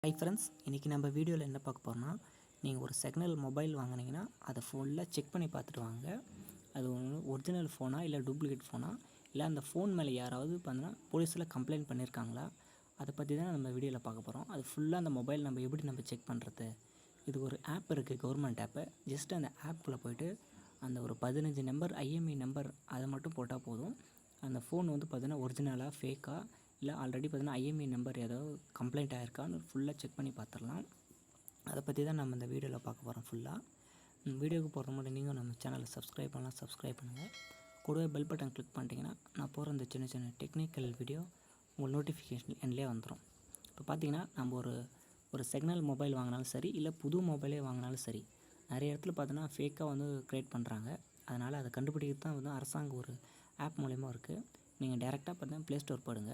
Hi friends, இன்றைக்கி நம்ம வீடியோவில் என்ன பார்க்க போகிறோம்னா, நீங்கள் ஒரு செகண்ட் மொபைல் வாங்கினீங்கன்னா அதை ஃபுல்லாக செக் பண்ணி பார்த்துட்டு வாங்க. அது ஒரிஜினல் ஃபோனா இல்லை டூப்ளிகேட் ஃபோனா, இல்லை அந்த ஃபோன் மேலே யாராவது பார்த்தீங்கன்னா போலீஸில் கம்ப்ளைண்ட் பண்ணியிருக்காங்களா, அதை பற்றி தான் நம்ம வீடியோவில் பார்க்க போகிறோம். அது ஃபுல்லாக அந்த மொபைல் நம்ம எப்படி செக் பண்ணுறது. இது ஒரு ஆப் இருக்குது, கவர்மெண்ட் ஆப்பு. ஜஸ்ட் அந்த ஆப்புக்குள்ளே போய்ட்டு அந்த ஒரு 15 நம்பர் ஐஎம்இ நம்பர் அதை மட்டும் போட்டால் போதும். அந்த ஃபோன் பார்த்தீங்கன்னா ஒரிஜினலாக ஃபேக்காக இல்லை ஆல்ரெடி பார்த்தீங்கன்னா ஐஎம்இ நம்பர் ஏதாவது கம்ப்ளைண்ட் ஆகிருக்கான்னு ஃபுல்லாக செக் பண்ணி பார்த்துடலாம். அதை பற்றி தான் நம்ம இந்த வீடியோவில் பார்க்க போகிறோம். ஃபுல்லாக வீடியோவுக்கு போகிறது மட்டும் நீங்கள் நம்ம சேனலை சப்ஸ்கிரைப் பண்ணுங்கள். கூடவே பெல் பட்டன் கிளிக் பண்ணிட்டீங்கன்னா நான் போகிற இந்த சின்ன சின்ன டெக்னிக்கல் வீடியோ உங்கள் நோட்டிஃபிகேஷன் எண்ணிலே வந்துடும். இப்போ பார்த்தீங்கன்னா நம்ம ஒரு செகண்ட் மொபைல் வாங்கினாலும் சரி, இல்லை புது மொபைலே வாங்கினாலும் சரி, நிறைய இடத்துல பார்த்தீங்கன்னா ஃபேக்காக க்ரியேட் பண்ணுறாங்க. அதனால் அதை கண்டுபிடிக்கிறது தான் அரசாங்கம் ஒரு ஆப் மூலயமா இருக்குது. நீங்கள் டேரெக்டாக பார்த்தீங்கன்னா ப்ளே ஸ்டோர் போடுங்க.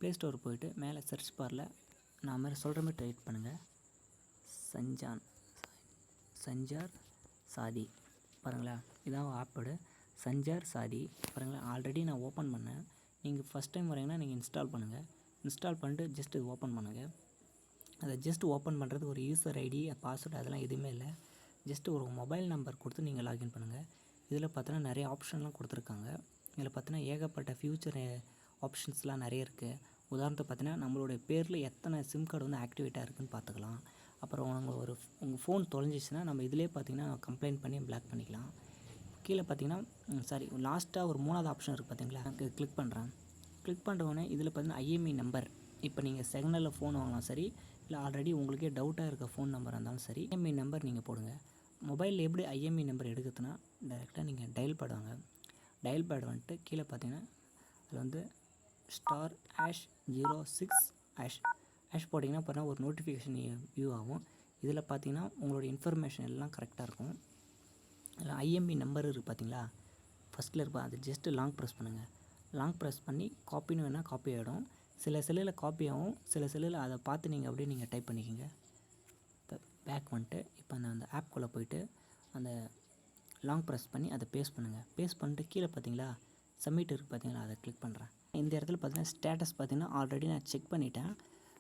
ப்ளே ஸ்டோர் போய்ட்டு மேலே சர்ச் பாரில் நான் மாதிரி சொல்கிற மாதிரி டைப் பண்ணுங்கள். சஞ்சார் சாதி பாருங்களேன், இதான் ஆப்போடு சஞ்சார் சாதி பாருங்களேன். ஆல்ரெடி நான் ஓப்பன் பண்ணேன். நீங்கள் ஃபஸ்ட் டைம் வரீங்கன்னா நீங்கள் இன்ஸ்டால் பண்ணுங்கள். இன்ஸ்டால் பண்ணிட்டு ஜஸ்ட் இது ஓப்பன் பண்ணுங்கள். அதை ஜஸ்ட் ஓப்பன் பண்ணுறது ஒரு யூசர் ஐடி, பாஸ்வேர்டு அதெல்லாம் எதுவுமே இல்லை. ஜஸ்ட்டு ஒரு மொபைல் நம்பர் கொடுத்து நீங்கள் லாகின் பண்ணுங்கள். இதில் பார்த்தோன்னா நிறைய ஆப்ஷன்லாம் கொடுத்துருக்காங்க. இதில் பார்த்தோன்னா ஏகப்பட்ட ஃபியூச்சர் ஆப்ஷன்ஸ்லாம் நிறைய இருக்குது. உதாரணத்துக்கு பார்த்தீங்கன்னா நம்மளுடைய பேரில் எத்தனை சிம் கார்டு ஆக்டிவேட்டாக இருக்குதுன்னு பார்த்துக்கலாம். அப்புறம் உங்கள் ஃபோன் தொலைஞ்சிச்சுன்னா நம்ம இதிலே பார்த்தீங்கன்னா கம்ப்ளைண்ட் பண்ணி பிளாக் பண்ணிக்கலாம். கீழே பார்த்தீங்கன்னா லாஸ்ட்டாக ஒரு 3வது ஆப்ஷன் இருக்குது பார்த்தீங்களா, கிளிக் பண்ணுறேன். கிளிக் பண்ணுறவொடனே இதில் பார்த்தீங்கன்னா ஐஎம்இ நம்பர். இப்போ நீங்கள் செகண்டில் ஃபோன் வாங்கலாம் சரி, இல்லை ஆல்ரெடி உங்களுக்கே டவுட்டாக இருக்க ஃபோன் நம்பர் இருந்தாலும் சரி, ஐஎம்இ நம்பர் நீங்கள் போடுங்க. மொபைலில் எப்படி ஐஎம்இ நம்பர் எடுக்குதுன்னா டைரெக்டாக நீங்கள் டயல் பேட் வாங்க. டயல் பேட் வந்துட்டு கீழே பார்த்தீங்கன்னா அதில் *06# போட்டிங்கன்னா பார்த்தீங்கன்னா ஒரு நோட்டிஃபிகேஷன் வியூ ஆகும். இதில் பார்த்தீங்கன்னா உங்களோட இன்ஃபர்மேஷன் எல்லாம் கரெக்டாக இருக்கும். அதில் ஐஎம்இ நம்பர் இருக்குது பார்த்தீங்களா, ஃபஸ்ட்டில் இருப்பா, அது ஜஸ்ட்டு லாங் ப்ரெஸ் பண்ணுங்கள். லாங் ப்ரெஸ் பண்ணி காப்பின்னு வேணால் காப்பி ஆகிடும். சில செல்லில் காப்பி ஆகும், சில செல்லில் அதை பார்த்து நீங்கள் அப்படியே நீங்கள் டைப் பண்ணிக்கோங்க. இப்போ பேக் வந்துட்டு இப்போ அந்த ஆப்குள்ளே போய்ட்டு அந்த லாங் ப்ரெஸ் பண்ணி அதை பேஸ்ட் பண்ணுங்கள். பேஸ்ட் பண்ணிட்டு கீழே பார்த்தீங்களா சப்மிட் இருக்குது பார்த்தீங்களா, அதை கிளிக் பண்ணுறேன். இந்த இடத்துல பார்த்தீங்கன்னா ஸ்டேட்டஸ் பார்த்தீங்கன்னா ஆல்ரெடி நான் செக் பண்ணிட்டேன்.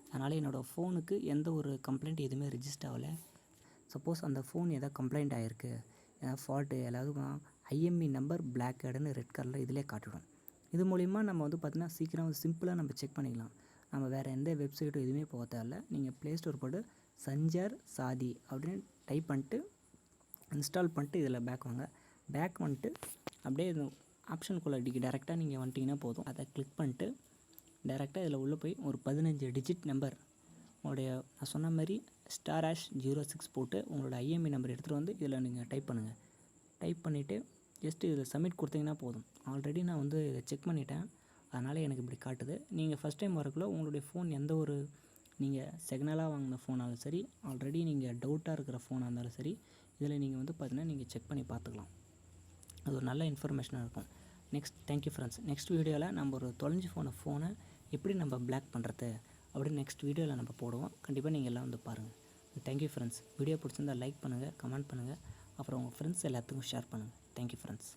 அதனால் என்னோடய ஃபோனுக்கு எந்த ஒரு கம்ப்ளைண்ட் எதுவுமே ரிஜிஸ்டர் ஆகலை. சப்போஸ் அந்த ஃபோன் எதாவது கம்ப்ளைண்ட் ஆகிருக்கு, ஏதாவது ஃபால்ட்டு ஏதாவது ஐஎம்இ நம்பர் பிளாக் ஹெட்னு ரெட் கலரில் இதிலே காட்டிடும். இது மூலிமா நம்ம பார்த்தீங்கன்னா சீக்கிரம் சிம்பிளாக நம்ம செக் பண்ணிக்கலாம். நம்ம வேறு எந்த வெப்சைட்டும் எதுவுமே போக தேவையில்ல. நீங்கள் ப்ளே ஸ்டோர் போட்டு சஞ்சார் சாதி அப்படின்னு டைப் பண்ணிட்டு இன்ஸ்டால் பண்ணிட்டு இதில் பேக் வாங்க. பேக் வந்துட்டு அப்படியே ஆப்ஷனுக்குள்ளே டேரெக்டாக நீங்கள் வந்துட்டிங்கன்னா போதும். அதை கிளிக் பண்ணிட்டு டேரெக்டாக இதில் உள்ளே போய் ஒரு 15 டிஜிட் நம்பர் உங்களுடைய நான் சொன்ன மாதிரி *06 போட்டு உங்களோட ஐஎம்இ நம்பர் எடுத்துகிட்டு இதில் நீங்கள் டைப் பண்ணுங்கள். டைப் பண்ணிவிட்டு ஜஸ்ட்டு இதில் சப்மிட் கொடுத்தீங்கன்னா போதும். ஆல்ரெடி நான் இதை செக் பண்ணிட்டேன், அதனால் எனக்கு இப்படி காட்டுது. நீங்கள் ஃபஸ்ட் டைம் வரக்குள்ள உங்களுடைய ஃபோன் எந்த ஒரு நீங்கள் செகண்டலாக வாங்கின ஃபோனாலும் சரி, ஆல்ரெடி நீங்கள் டவுட்டாக இருக்கிற ஃபோனாக இருந்தாலும் சரி, இதில் நீங்கள் பார்த்தீங்கன்னா நீங்கள் செக் பண்ணி பார்த்துக்கலாம். அது ஒரு நல்ல இன்ஃபர்மேஷனாக இருக்கும். Thank you friends. நெக்ஸ்ட் வீடியோவில் நம்ம ஒரு தொலைஞ்சு ஃபோனை எப்படி நம்ம பிளாக் பண்ணுறது அப்படின்னு நெக்ஸ்ட் வீடியோவில் நம்ம போடுவோம். கண்டிப்பாக நீங்கள் எல்லாம் பாருங்கள். Thank you friends. வீடியோ பிடிச்சிருந்தால் லைக் பண்ணுங்கள், கமெண்ட் பண்ணுங்கள், அப்புறம் உங்கள் ஃப்ரெண்ட்ஸ் எல்லாத்துக்கும் ஷேர் பண்ணுங்கள். Thank you friends.